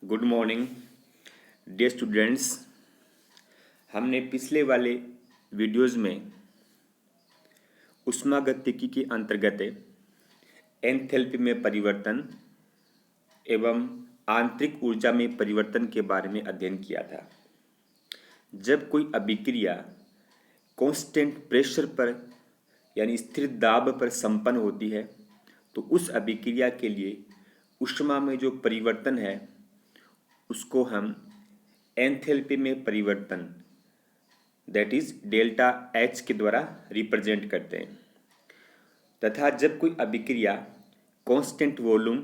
Good morning dear students. हमने पिछले वाले वीडियोज़ में ऊष्मागतिकी के अंतर्गत एंथैल्पी में परिवर्तन एवं आंतरिक ऊर्जा में परिवर्तन के बारे में अध्ययन किया था। जब कोई अभिक्रिया कांस्टेंट प्रेशर पर यानी स्थिर दाब पर संपन्न होती है तो उस अभिक्रिया के लिए ऊष्मा में जो परिवर्तन है उसको हम एंथैल्पी में परिवर्तन दैट इज डेल्टा एच के द्वारा रिप्रेजेंट करते हैं। तथा जब कोई अभिक्रिया कांस्टेंट वॉल्यूम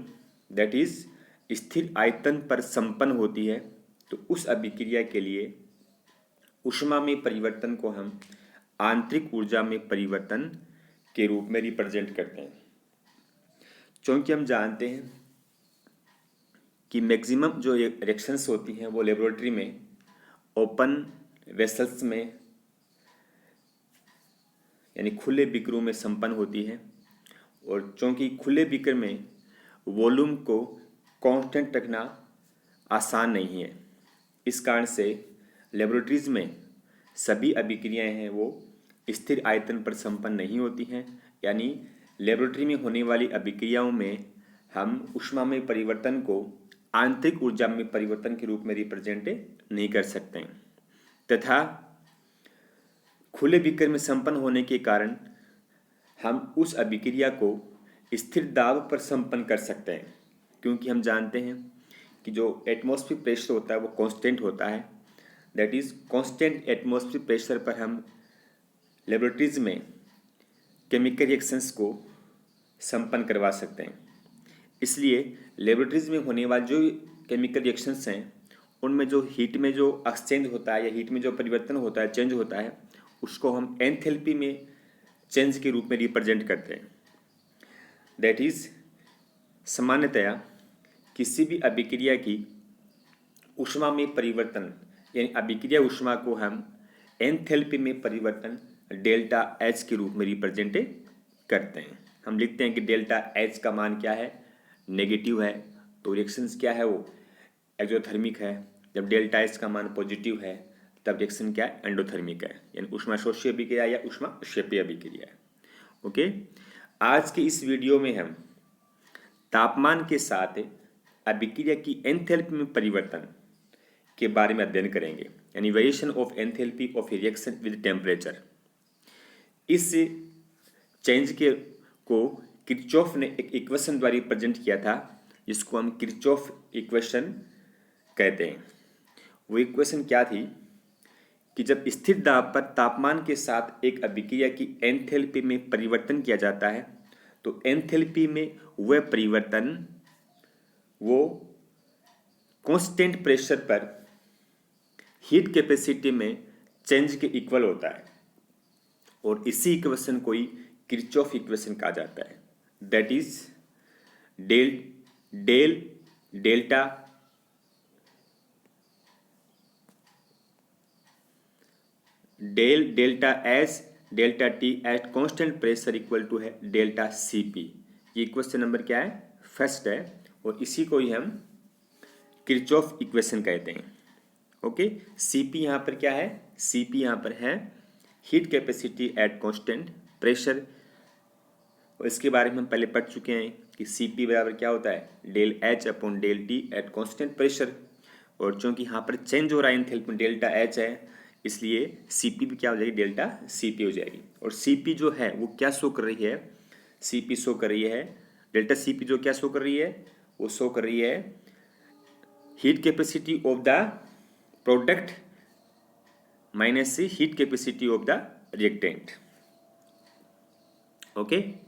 दैट इज स्थिर आयतन पर संपन्न होती है तो उस अभिक्रिया के लिए ऊष्मा में परिवर्तन को हम आंतरिक ऊर्जा में परिवर्तन के रूप में रिप्रेजेंट करते हैं। क्योंकि हम जानते हैं कि मैक्सिमम जो रिएक्शंस होती हैं वो लेबोरेटरी में ओपन वेसल्स में यानी खुले बीकरों में संपन्न होती है और चूँकि खुले बीकर में वॉल्यूम को कांस्टेंट रखना आसान नहीं है, इस कारण से लेबोरेटरीज में सभी अभिक्रियाएं हैं वो स्थिर आयतन पर संपन्न नहीं होती हैं। यानी लेबोरेटरी में होने वाली अभिक्रियाओं में हम ऊष्मा में परिवर्तन को आंतरिक ऊर्जा में परिवर्तन के रूप में रिप्रेजेंट नहीं कर सकते हैं। तथा खुले बीकर में संपन्न होने के कारण हम उस अभिक्रिया को स्थिर दाब पर संपन्न कर सकते हैं, क्योंकि हम जानते हैं कि जो एटमॉस्फेरिक प्रेशर होता है वो कांस्टेंट होता है। That is constant atmospheric pressure पर हम लेबोरेटरीज में केमिकल रिएक्शंस को संपन्न करवा सकते हैं। इसलिए लेबोरेटरीज में होने वाले जो केमिकल रिएक्शंस हैं उनमें जो हीट में जो एक्सचेंज होता है या हीट में जो परिवर्तन होता है, चेंज होता है, उसको हम एंथैल्पी में चेंज के रूप में रिप्रेजेंट करते हैं। दैट इज सामान्यतया किसी भी अभिक्रिया की ऊष्मा में परिवर्तन यानी अभिक्रिया ऊष्मा को हम एंथैल्पी में परिवर्तन डेल्टा एच के रूप में रिप्रेजेंट करते हैं। हम लिखते हैं कि डेल्टा एच का मान क्या है, नेगेटिव है, तो रिएक्शंस क्या है वो एक्सोथर्मिक है। जब डेल्टा एच का मान पॉजिटिव है तब रिएक्शन क्या है, एंडोथर्मिक है, यानी ऊष्माशोष्य अभिक्रिया या ऊष्माक्षेपीय अभिक्रिया है। ओके, आज के इस वीडियो में हम तापमान के साथ अभिक्रिया की एंथैल्पी में परिवर्तन के बारे में अध्ययन करेंगे, यानी variation of enthalpy of A reaction with temperature. इस चेंज के को किरचॉफ ने एक इक्वेशन द्वारा रिप्रेजेंट किया था जिसको हम किरचॉफ इक्वेशन कहते हैं। वो इक्वेशन क्या थी कि जब स्थिर दाब पर तापमान के साथ एक अभिक्रिया की एंथैल्पी में परिवर्तन किया जाता है तो एंथैल्पी में वह परिवर्तन वो कांस्टेंट प्रेशर पर हीट कैपेसिटी में चेंज के इक्वल होता है और इसी इक्वेशन को ही किरचॉफ इक्वेशन कहा जाता है। That is delta S delta T at constant pressure equal to है डेल्टा सी पी। ये इक्वेशन नंबर क्या है, फर्स्ट है, और इसी को ही हम किरचॉफ इक्वेशन कहते हैं। ओके, सी पी यहाँ पर क्या है, सी पी यहाँ पर है heat capacity eight constant pressure, और इसके बारे में हम पहले पढ़ चुके हैं कि सी पी बराबर क्या होता है, del H upon del T at constant pressure. और चूँकि यहाँ पर चेंज हो रहा है एंथैल्पी में डेल्टा एच है, इसलिए सी पी भी क्या हो जाएगी, डेल्टा सी पी हो जाएगी। और सी पी जो है वो क्या शो कर रही है, सी पी शो कर रही है, डेल्टा सी पी जो क्या शो कर रही है, वो शो कर रही है heat capacity of the product minus heat capacity of the reactant. Okay,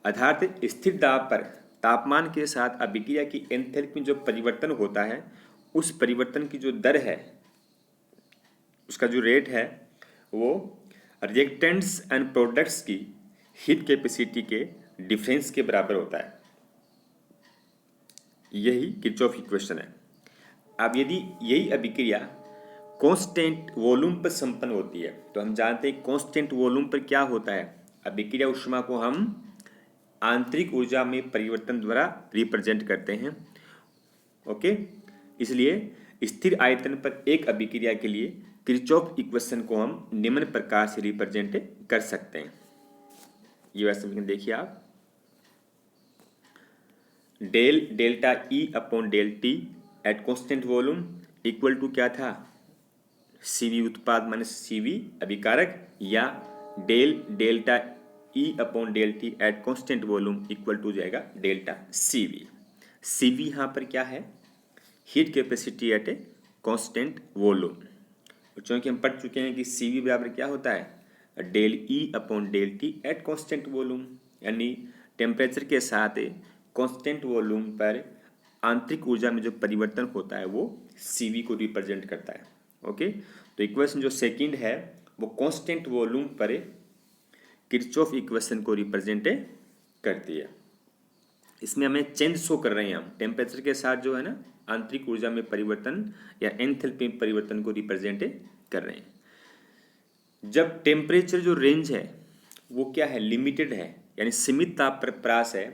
अर्थात स्थिर दाब पर तापमान के साथ अभिक्रिया की एंथैल्पी में जो परिवर्तन होता है उस परिवर्तन की जो दर है, उसका जो रेट है, वो रिएक्टेंट्स एंड प्रोडक्ट्स की हीट कैपेसिटी के डिफरेंस के बराबर होता है। यही किरचॉफ इक्वेशन है। अब यदि यही अभिक्रिया कांस्टेंट वॉल्यूम पर संपन्न होती है तो हम जानते हैं कांस्टेंट वॉल्यूम पर क्या होता है, अभिक्रिया ऊष्मा को हम आंतरिक ऊर्जा में परिवर्तन द्वारा रिप्रेजेंट करते हैं। ओके, इसलिए स्थिर आयतन पर एक अभिक्रिया के लिए किरचॉफ इक्वेशन को हम निम्न प्रकार से रिप्रेजेंट कर सकते हैं। ये वाला समीकरण देखिए आप, del delta E upon del T at constant volume equal to क्या था, सीवी उत्पाद माइनस सीवी अभिकारक, या del delta E upon del T at constant volume equal to जाएगा डेल्टा सीवी। सीवी यहाँ पर क्या है, heat capacity at a constant volume. चूँकि हम पढ़ चुके हैं कि सीवी बराबर क्या होता है, del E upon del T at constant volume, यानी टेम्परेचर के साथ कॉन्स्टेंट वॉल्यूम पर आंतरिक ऊर्जा में जो परिवर्तन होता है वो सीवी को रिप्रेजेंट करता है। ओके, तो इक्वेशन जो सेकंड है वो कांस्टेंट वॉल्यूम पर किरचॉफ इक्वेशन को रिप्रेजेंट करती है। इसमें हमें चेंज शो कर रहे हैं, हम टेम्परेचर के साथ जो है ना आंतरिक ऊर्जा में परिवर्तन या एंथैल्पी परिवर्तन को रिप्रेजेंट कर रहे हैं। जब टेम्परेचर जो रेंज है वो क्या है, लिमिटेड है, यानी सीमित ताप प्रास है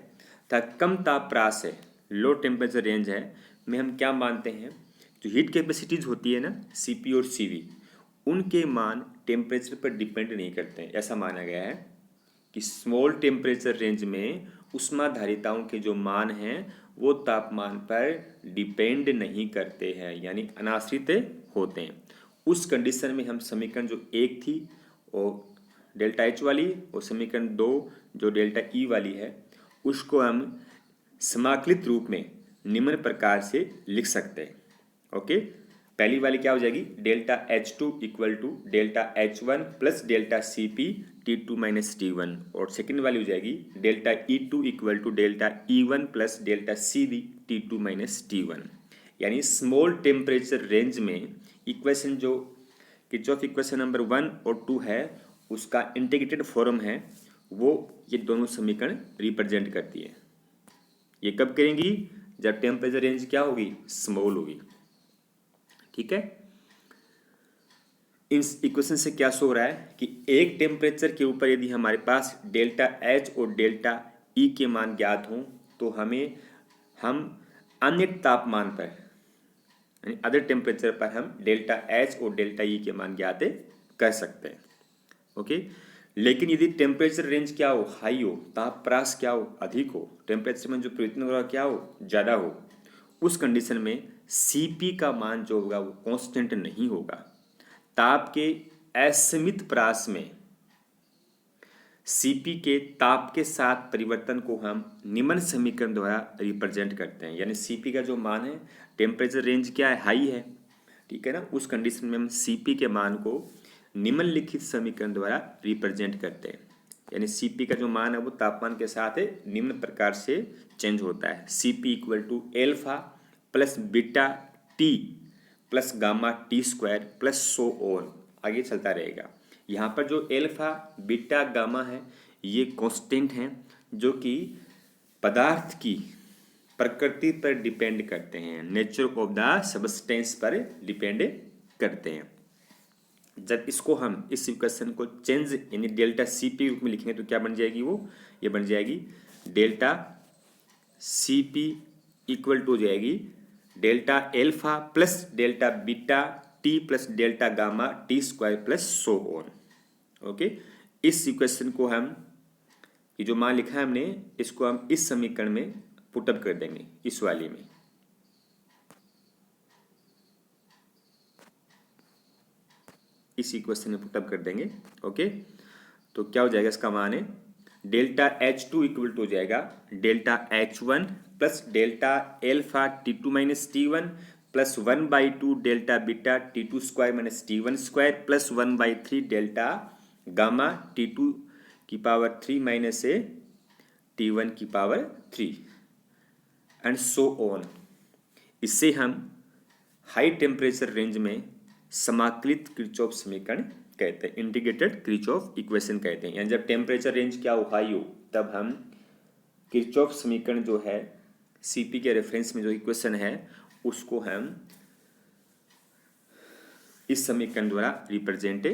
तथा कम ताप प्रास है, लो टेम्परेचर रेंज है, में हम क्या मानते हैं, जो हीट कैपेसिटीज होती है ना सीपी और सीवी, उनके मान टेम्परेचर पर डिपेंड नहीं करते हैं। ऐसा माना गया है कि स्मॉल टेम्परेचर रेंज में ऊष्माधारिताओं के जो मान हैं वो तापमान पर डिपेंड नहीं करते हैं, यानी अनाश्रित होते हैं। उस कंडीशन में हम समीकरण जो एक थी और डेल्टा एच वाली, और समीकरण दो जो डेल्टा ई वाली है, उसको हम समाकलित रूप में निम्न प्रकार से लिख सकते हैं। ओके, पहली वाली क्या हो जाएगी, delta H two equal to delta H one plus delta C P T two minus T one, और सेकेंड वाली हो जाएगी delta E two equal to delta E one plus delta C B T two minus T one. यानी small temperature range में equation जो Kirchhoff equation number 1 और 2 है उसका इंटीग्रेटेड फॉर्म है, वो ये दोनों समीकरण रिप्रेजेंट करती है। ये कब करेंगी, जब टेम्परेचर रेंज क्या होगी, स्मॉल होगी। ठीक है, इस इक्वेशन से क्या शो हो रहा है कि एक टेम्परेचर के ऊपर यदि हमारे पास डेल्टा एच और डेल्टा ई के मान ज्ञात हों तो हम अन्य तापमान पर यानी अदर टेम्परेचर पर हम डेल्टा एच और डेल्टा ई के मान ज्ञात कर सकते हैं। ओके, लेकिन यदि टेम्परेचर रेंज क्या हो, हाई हो, तापप्रास क्या हो, अधिक हो, टेम्परेचर में जो परिवर्तन हो रहा क्या हो, ज़्यादा हो, उस कंडीशन में Cp का मान जो होगा वो कांस्टेंट नहीं होगा। ताप के असीमित प्रास में Cp के ताप के साथ परिवर्तन को हम निम्न समीकरण द्वारा रिप्रेजेंट करते हैं। यानी Cp का जो मान है, टेम्परेचर रेंज क्या है, हाई है, ठीक है ना, उस कंडीशन में हम Cp के मान को निम्नलिखित समीकरण द्वारा रिप्रेजेंट करते हैं। यानी Cp का जो मान है वो तापमान के साथ निम्न प्रकार से चेंज होता है। Cp equal to alpha plus beta T plus gamma T square plus so on, आगे चलता रहेगा। यहाँ पर जो एल्फा बीटा गामा है ये कांस्टेंट हैं जो कि पदार्थ की प्रकृति पर डिपेंड करते हैं, नेचर ऑफ द सब्सटेंस पर डिपेंड करते हैं। जब इसको हम इस इक्वेशन को चेंज यानी डेल्टा सी पी रूप में लिखेंगे तो क्या बन जाएगी, वो ये बन जाएगी delta C P equal to हो जाएगी delta alpha plus delta beta T plus delta gamma T square plus so on. Okay, इस इक्वेशन को हम ये जो मान लिखा है हमने इसको हम इस समीकरण में पुटअप कर देंगे, इस वाली में। इस इक्वेशन में पुटअप कर देंगे। ओके, तो क्या हो जाएगा, इसका मान है delta H two equal to हो जाएगा delta H one plus delta alpha T two minus T one plus 1/2 delta beta T two square minus T one square plus 1/3 delta gamma T two की power 3 minus A T one की power 3 and so on. इससे हम high temperature range में समाकलित Kirchhoff समीकरण कहते हैं, integrated Kirchhoff equation कहते हैं। यानी जब टेम्परेचर रेंज क्या हो, हाई हो, तब हम किरचॉफ समीकरण जो है सीपी के रेफरेंस में जो इक्वेशन है उसको हम इस समीकरण द्वारा रिप्रेजेंट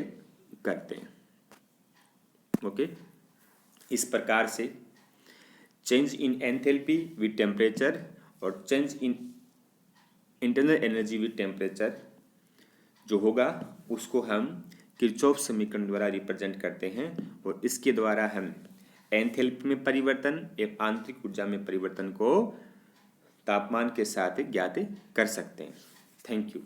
करते हैं। ओके, इस प्रकार से change in enthalpy with temperature और change in internal energy with temperature जो होगा उसको हम किरचॉफ समीकरण द्वारा रिप्रेजेंट करते हैं और इसके द्वारा हम एंथैल्पी में परिवर्तन एवं आंतरिक ऊर्जा में परिवर्तन को तापमान के साथ ज्ञात कर सकते हैं। Thank you.